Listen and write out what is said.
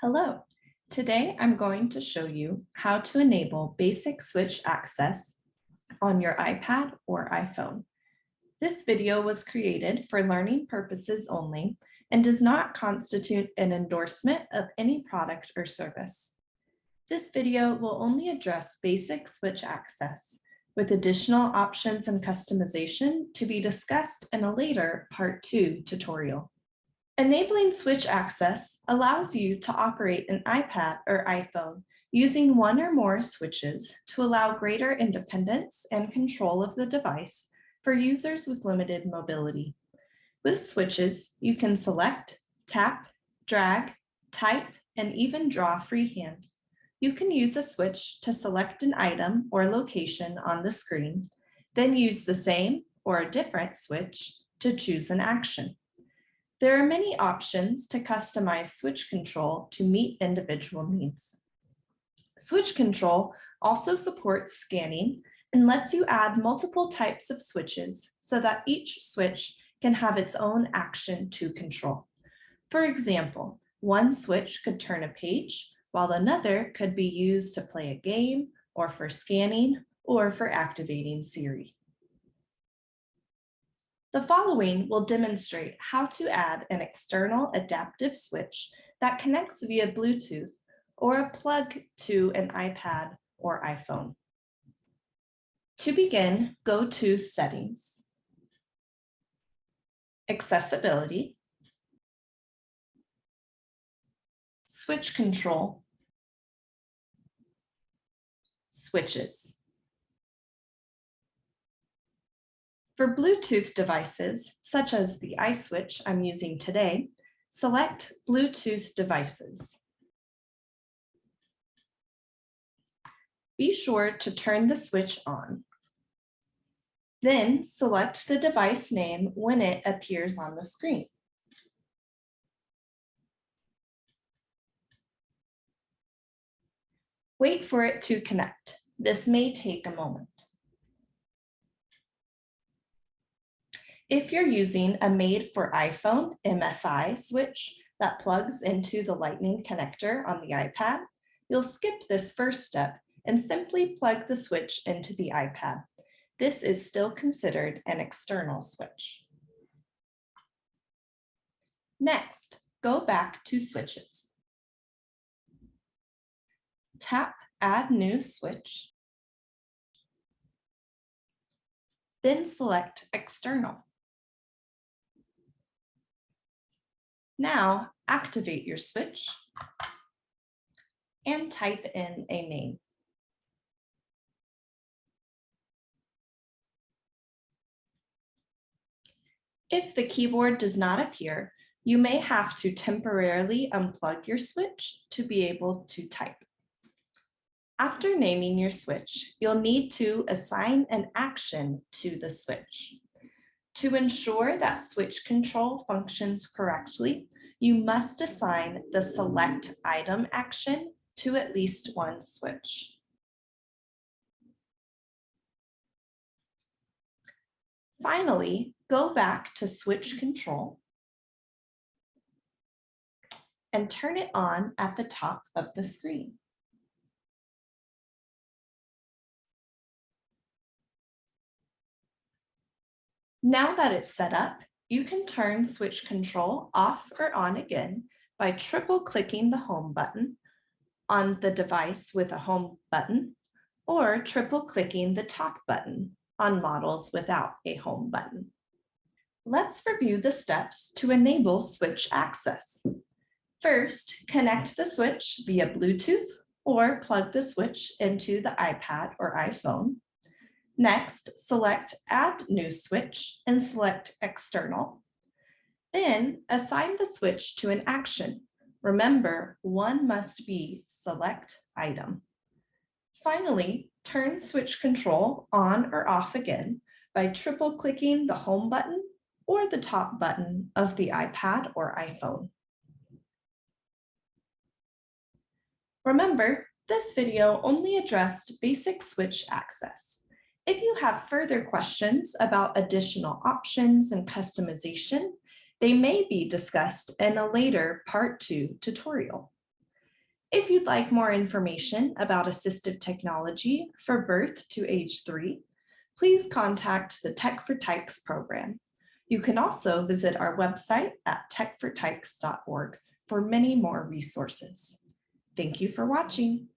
Hello, today I'm going to show you how to enable basic switch access on your iPad or iPhone. This video was created for learning purposes only and does not constitute an endorsement of any product or service. This video will only address basic switch access, with additional options and customization to be discussed in a later Part 2 tutorial. Enabling switch access allows you to operate an iPad or iPhone using one or more switches to allow greater independence and control of the device for users with limited mobility. With switches, you can select, tap, drag, type, and even draw freehand. You can use a switch to select an item or location on the screen, then use the same or a different switch to choose an action. There are many options to customize switch control to meet individual needs. Switch control also supports scanning and lets you add multiple types of switches so that each switch can have its own action to control. For example, one switch could turn a page, while another could be used to play a game, or for scanning, or for activating Siri. The following will demonstrate how to add an external adaptive switch that connects via Bluetooth or a plug to an iPad or iPhone. To begin, go to Settings, Accessibility, Switch Control, Switches. For Bluetooth devices, such as the iSwitch I'm using today, select Bluetooth devices. Be sure to turn the switch on. Then select the device name when it appears on the screen. Wait for it to connect. This may take a moment. If you're using a made for iPhone MFI switch that plugs into the Lightning connector on the iPad, you'll skip this first step and simply plug the switch into the iPad. This is still considered an external switch. Next, go back to Switches. Tap Add New Switch, then select External. Now, activate your switch and type in a name. If the keyboard does not appear, you may have to temporarily unplug your switch to be able to type. After naming your switch, you'll need to assign an action to the switch. To ensure that switch control functions correctly, you must assign the Select Item action to at least one switch. Finally, go back to Switch Control and turn it on at the top of the screen. Now that it's set up, you can turn switch control off or on again by triple-clicking the home button on the device with a home button, or triple-clicking the top button on models without a home button. Let's review the steps to enable switch access. First, connect the switch via Bluetooth or plug the switch into the iPad or iPhone. Next, select Add New Switch and select External. Then assign the switch to an action. Remember, one must be Select Item. Finally, turn switch control on or off again by triple-clicking the home button or the top button of the iPad or iPhone. Remember, this video only addressed basic switch access. If you have further questions about additional options and customization, they may be discussed in a later Part 2 tutorial. If you'd like more information about assistive technology for birth to age 3, please contact the Tech for Tykes program. You can also visit our website at techfortykes.org for many more resources. Thank you for watching.